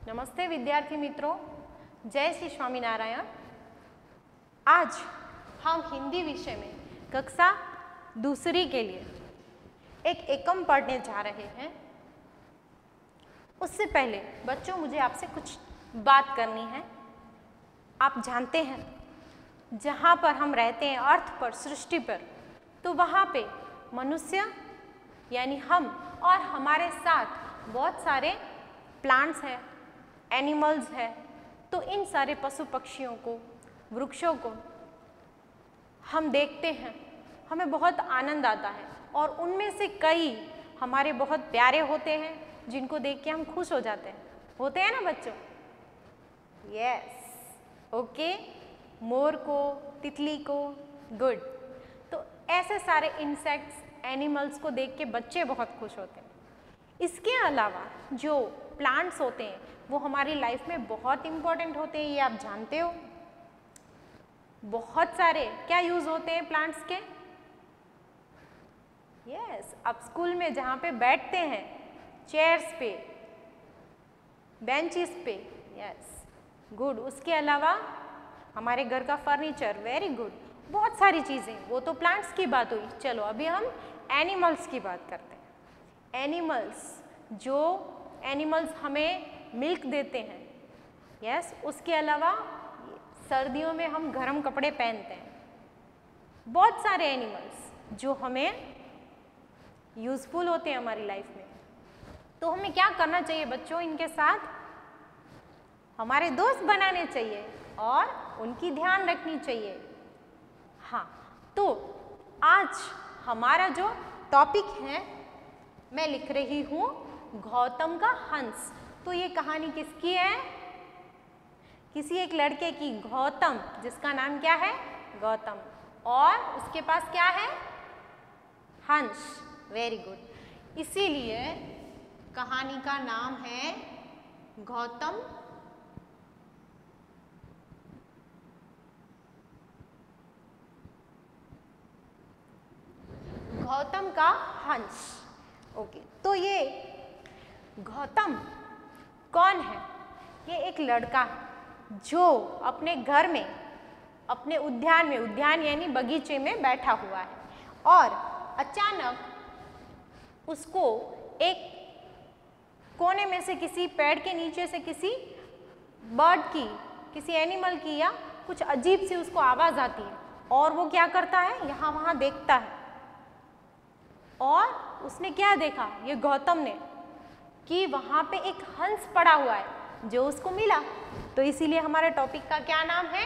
नमस्ते विद्यार्थी मित्रों, जय श्री स्वामीनारायण। आज हम हिंदी विषय में कक्षा दूसरी के लिए एक एकम पढ़ने जा रहे हैं। उससे पहले बच्चों, मुझे आपसे कुछ बात करनी है। आप जानते हैं, जहाँ पर हम रहते हैं अर्थ पर, सृष्टि पर, तो वहाँ पे मनुष्य यानी हम और हमारे साथ बहुत सारे प्लांट्स हैं, एनिमल्स है। तो इन सारे पशु पक्षियों को, वृक्षों को हम देखते हैं, हमें बहुत आनंद आता है और उनमें से कई हमारे बहुत प्यारे होते हैं जिनको देख के हम खुश हो जाते हैं। होते हैं ना बच्चों? Yes, okay. मोर को, तितली को, गुड। तो ऐसे सारे इंसेक्ट्स, एनिमल्स को देख के बच्चे बहुत खुश होते हैं। इसके अलावा जो प्लांट्स होते हैं वो हमारी लाइफ में बहुत इम्पोर्टेंट होते हैं, ये आप जानते हो। बहुत सारे क्या यूज होते हैं प्लांट्स के? यस, आप स्कूल में जहाँ पे बैठते हैं, चेयर्स पे, बेंचेस पे, यस, गुड। उसके अलावा हमारे घर का फर्नीचर, वेरी गुड। बहुत सारी चीज़ें, वो तो प्लांट्स की बात हुई। चलो अभी हम एनिमल्स की बात करते हैं। एनिमल्स हमें मिल्क देते हैं, यस। उसके अलावा सर्दियों में हम गर्म कपड़े पहनते हैं। बहुत सारे एनिमल्स जो हमें यूजफुल होते हैं हमारी लाइफ में। तो हमें क्या करना चाहिए बच्चों? इनके साथ हमारे दोस्त बनाने चाहिए और उनकी ध्यान रखनी चाहिए। हाँ, तो आज हमारा जो टॉपिक है, मैं लिख रही हूँ गौतम का हंस। तो ये कहानी किसकी है? किसी एक लड़के की, गौतम, जिसका नाम क्या है? गौतम। और उसके पास क्या है? हंस। Very good. इसीलिए कहानी का नाम है गौतम का हंस। ओके, तो ये गौतम कौन है? ये एक लड़का है जो अपने घर में, अपने उद्यान में, उद्यान यानी बगीचे में बैठा हुआ है और अचानक उसको एक कोने में से, किसी पेड़ के नीचे से किसी बर्ड की, किसी एनिमल की या कुछ अजीब सी उसको आवाज़ आती है और वो क्या करता है? यहाँ वहाँ देखता है। और उसने क्या देखा, ये गौतम ने, कि वहाँ पे एक हंस पड़ा हुआ है जो उसको मिला। तो इसीलिए हमारे टॉपिक का क्या नाम है?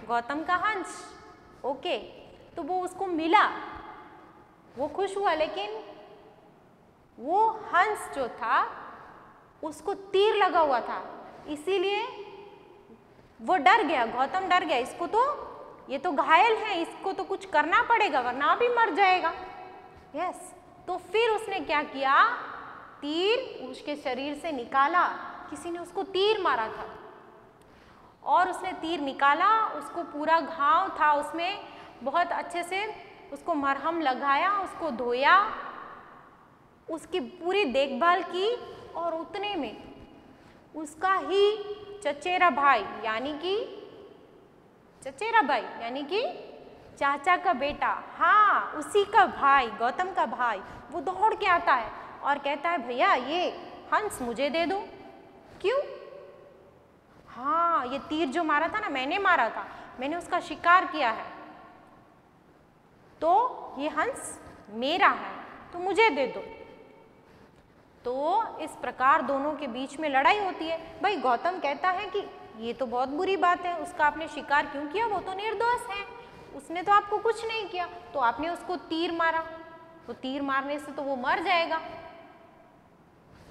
गौतम का हंस। ओके, तो वो उसको मिला, वो खुश हुआ, लेकिन वो हंस जो था उसको तीर लगा हुआ था, इसीलिए वो डर गया। गौतम डर गया, इसको तो, ये तो घायल है, इसको तो कुछ करना पड़ेगा वरना भी मर जाएगा। यस, तो फिर उसने क्या किया? तीर उसके शरीर से निकाला। किसी ने उसको तीर मारा था और उसने तीर निकाला, उसको पूरा घाव था, उसमें बहुत अच्छे से उसको मरहम लगाया, उसको धोया, उसकी पूरी देखभाल की। और उतने में उसका ही चचेरा भाई यानी कि चाचा का बेटा, हाँ उसी का भाई, गौतम का भाई, वो दौड़ के आता है और कहता है, भैया ये हंस मुझे दे दो। क्यों? हाँ, ये तीर जो मारा था ना, मैंने मारा था, मैंने उसका शिकार किया है, तो ये हंस मेरा है, तो मुझे दे दो। तो इस प्रकार दोनों के बीच में लड़ाई होती है। भाई गौतम कहता है कि ये तो बहुत बुरी बात है, उसका आपने शिकार क्यों किया? वो तो निर्दोष है, उसने तो आपको कुछ नहीं किया, तो आपने उसको तीर मारा, तो तीर मारने से तो वो मर जाएगा,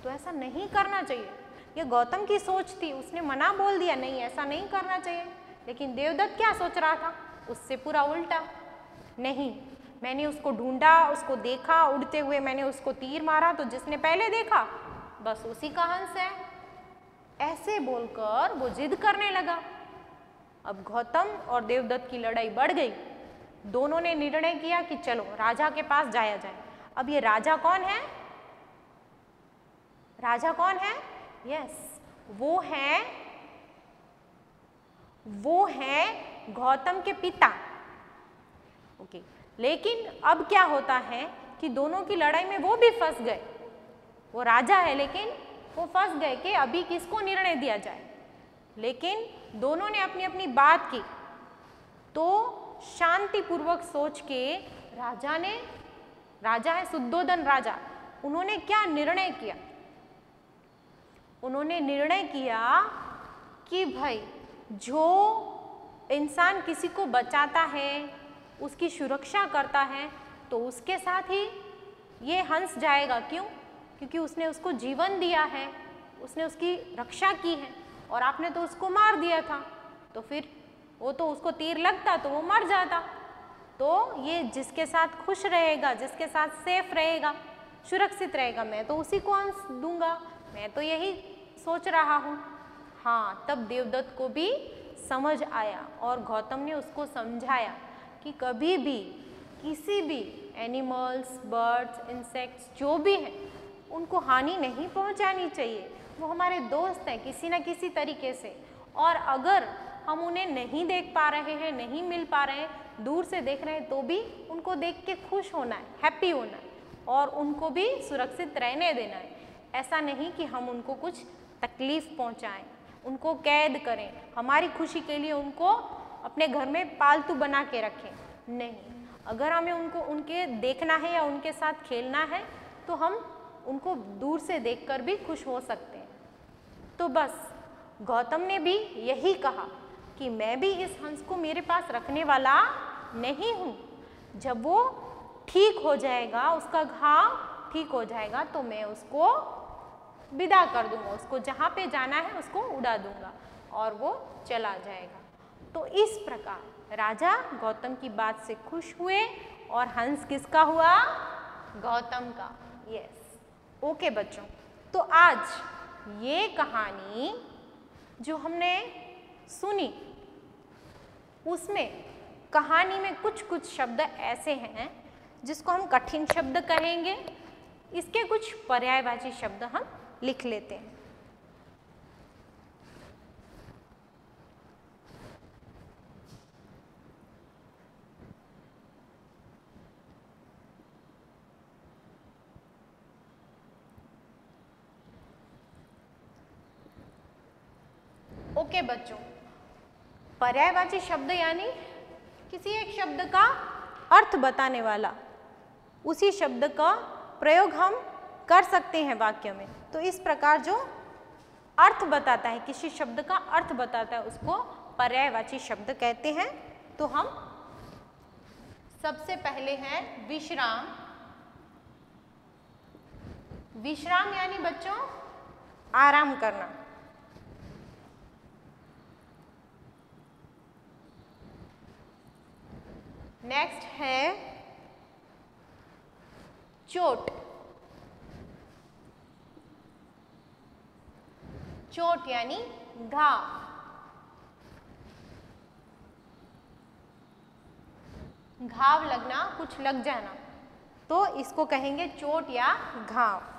तो ऐसा नहीं करना चाहिए। ये गौतम की सोच थी, उसने मना बोल दिया, नहीं ऐसा नहीं करना चाहिए। लेकिन देवदत्त क्या सोच रहा था? उससे पूरा उल्टा, नहीं मैंने उसको ढूंढा, उसको देखा उड़ते हुए, मैंने उसको तीर मारा, तो जिसने पहले देखा बस उसी का हंस है। ऐसे बोलकर वो जिद करने लगा। अब गौतम और देवदत्त की लड़ाई बढ़ गई। दोनों ने निर्णय किया कि चलो राजा के पास जाया जाए। अब ये राजा कौन है? यस, वो है गौतम के पिता। ओके, लेकिन अब क्या होता है कि दोनों की लड़ाई में वो भी फंस गए। वो राजा है लेकिन वो फंस गए कि अभी किसको निर्णय दिया जाए। लेकिन दोनों ने अपनी अपनी बात की, तो शांतिपूर्वक सोच के राजा है शुद्धोधन राजा, उन्होंने क्या निर्णय किया? उन्होंने निर्णय किया कि भाई जो इंसान किसी को बचाता है, उसकी सुरक्षा करता है, तो उसके साथ ही ये हंस जाएगा। क्यों? क्योंकि उसने उसको जीवन दिया है, उसने उसकी रक्षा की है, और आपने तो उसको मार दिया था, तो फिर वो तो उसको तीर लगता तो वो मर जाता। तो ये जिसके साथ खुश रहेगा, जिसके साथ सेफ रहेगा, सुरक्षित रहेगा, मैं तो उसी को अंश दूंगा, मैं तो यही सोच रहा हूँ। हाँ, तब देवदत्त को भी समझ आया और गौतम ने उसको समझाया कि कभी भी किसी भी एनिमल्स, बर्ड्स, इंसेक्ट्स जो भी हैं, उनको हानि नहीं पहुंचानी चाहिए। वो हमारे दोस्त हैं किसी न किसी तरीके से, और अगर हम उन्हें नहीं देख पा रहे हैं, नहीं मिल पा रहे हैं, दूर से देख रहे हैं, तो भी उनको देख के खुश होना है, हैप्पी होना है, और उनको भी सुरक्षित रहने देना है। ऐसा नहीं कि हम उनको कुछ तकलीफ पहुंचाएं, उनको कैद करें, हमारी खुशी के लिए उनको अपने घर में पालतू बना के रखें। नहीं, अगर हमें उनके देखना है या उनके साथ खेलना है, तो हम उनको दूर से देखकर भी खुश हो सकते हैं। तो बस गौतम ने भी यही कहा कि मैं भी इस हंस को मेरे पास रखने वाला नहीं हूँ। जब वो ठीक हो जाएगा, उसका घाव ठीक हो जाएगा, तो मैं उसको विदा कर दूंगा, उसको जहाँ पे जाना है उसको उड़ा दूंगा और वो चला जाएगा। तो इस प्रकार राजा गौतम की बात से खुश हुए और हंस किसका हुआ? गौतम का। यस, ओके बच्चों, तो आज ये कहानी जो हमने सुनी, उसमें कहानी में कुछ कुछ शब्द ऐसे हैं जिसको हम कठिन शब्द कहेंगे। इसके कुछ पर्यायवाची शब्द हम लिख लेते हैं। ओके बच्चों, पर्यायवाची शब्द यानी किसी एक शब्द का अर्थ बताने वाला, उसी शब्द का प्रयोग हम कर सकते हैं वाक्य में। तो इस प्रकार जो अर्थ बताता है, किसी शब्द का अर्थ बताता है, उसको पर्यायवाची शब्द कहते हैं। तो हम सबसे पहले हैं विश्राम। विश्राम यानी बच्चों आराम करना। नेक्स्ट है चोट। चोट यानी घाव। घाव लगना, कुछ लग जाना, तो इसको कहेंगे चोट या घाव।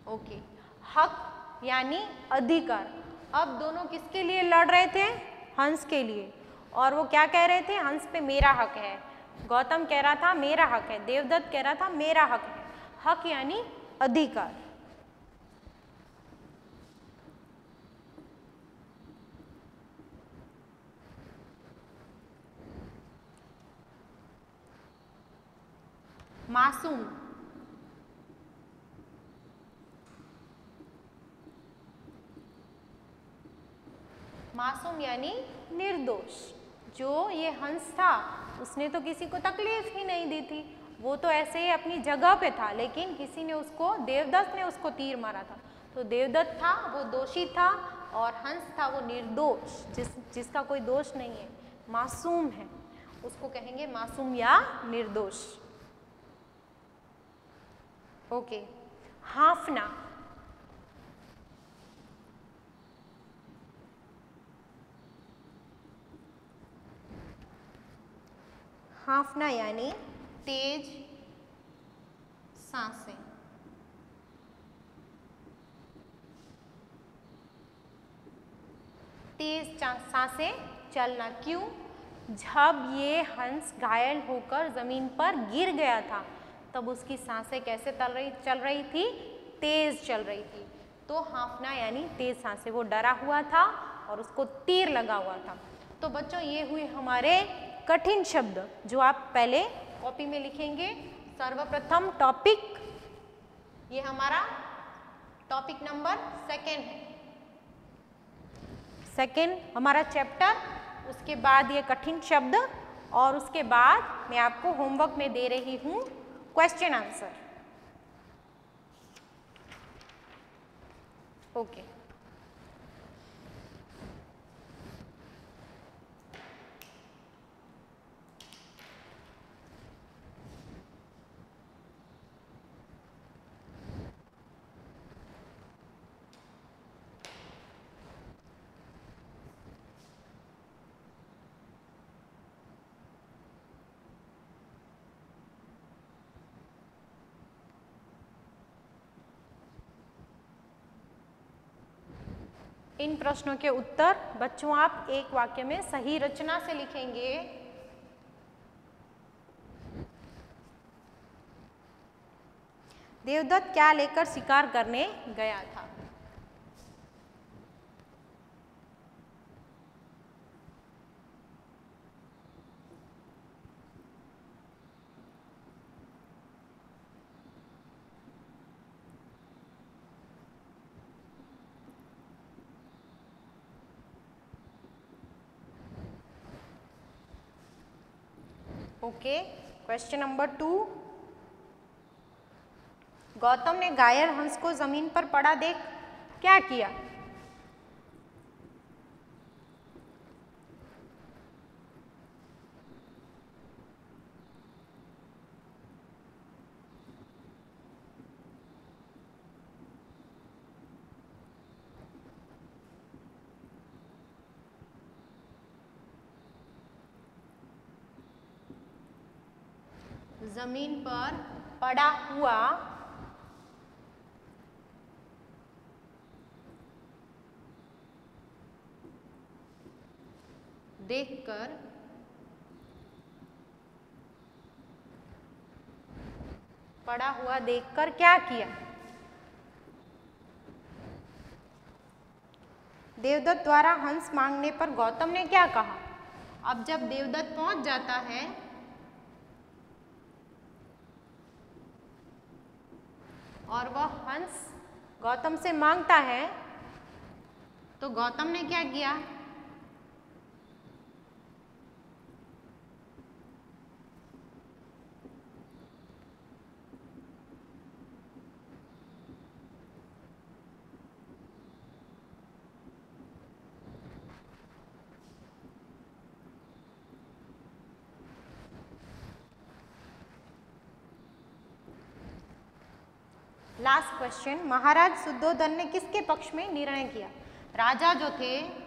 ओके, हक यानी अधिकार। अब दोनों किसके लिए लड़ रहे थे? हंस के लिए। और वो क्या कह रहे थे? हंस पे मेरा हक है। गौतम कह रहा था मेरा हक है, देवदत्त कह रहा था मेरा हक है। हक यानी अधिकार। मासूम। मासूम यानी निर्दोष। जो ये हंस था उसने तो किसी को तकलीफ ही नहीं दी थी, वो तो ऐसे ही अपनी जगह पे था, लेकिन किसी ने उसको, देवदत्त ने उसको तीर मारा था। तो देवदत्त था वो दोषी था और हंस था वो निर्दोष, जिसका कोई दोष नहीं है, मासूम है, उसको कहेंगे मासूम या निर्दोष। ओके, हाफना। हांफना यानी तेज सांसें। तेज सांसें चलना। क्यों? जब ये हंस घायल होकर जमीन पर गिर गया था तब उसकी सांसें कैसे चल रही थी? तेज चल रही थी। तो हांफना यानी तेज सांसें। वो डरा हुआ था और उसको तीर लगा हुआ था। तो बच्चों ये हुए हमारे कठिन शब्द जो आप पहले कॉपी में लिखेंगे। सर्वप्रथम टॉपिक, ये हमारा टॉपिक नंबर 2 है, 2 हमारा चैप्टर। उसके बाद ये कठिन शब्द और उसके बाद मैं आपको होमवर्क में दे रही हूँ क्वेश्चन आंसर। ओके। इन प्रश्नों के उत्तर बच्चों आप एक वाक्य में सही रचना से लिखेंगे। देवदत्त क्या लेकर शिकार करने गया था? ओके। क्वेश्चन नंबर 2, गौतम ने घायल हंस को जमीन पर पड़ा देख क्या किया? जमीन पर पड़ा हुआ देखकर क्या किया? देवदत्त द्वारा हंस मांगने पर गौतम ने क्या कहा? अब जब देवदत्त पहुंच जाता है और वह हंस गौतम से मांगता है तो गौतम ने क्या किया? लास्ट क्वेश्चन, महाराज शुद्धोधन ने किसके पक्ष में निर्णय किया? राजा जो थे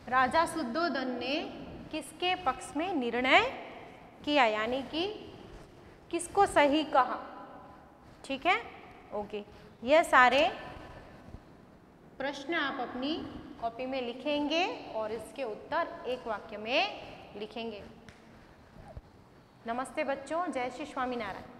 राजा शुद्धोधन ने किसके पक्ष में निर्णय किया, यानी कि किसको सही कहा? ठीक है, ओके। ये सारे प्रश्न आप अपनी कॉपी में लिखेंगे और इसके उत्तर एक वाक्य में लिखेंगे। नमस्ते बच्चों, जय श्री स्वामीनारायण।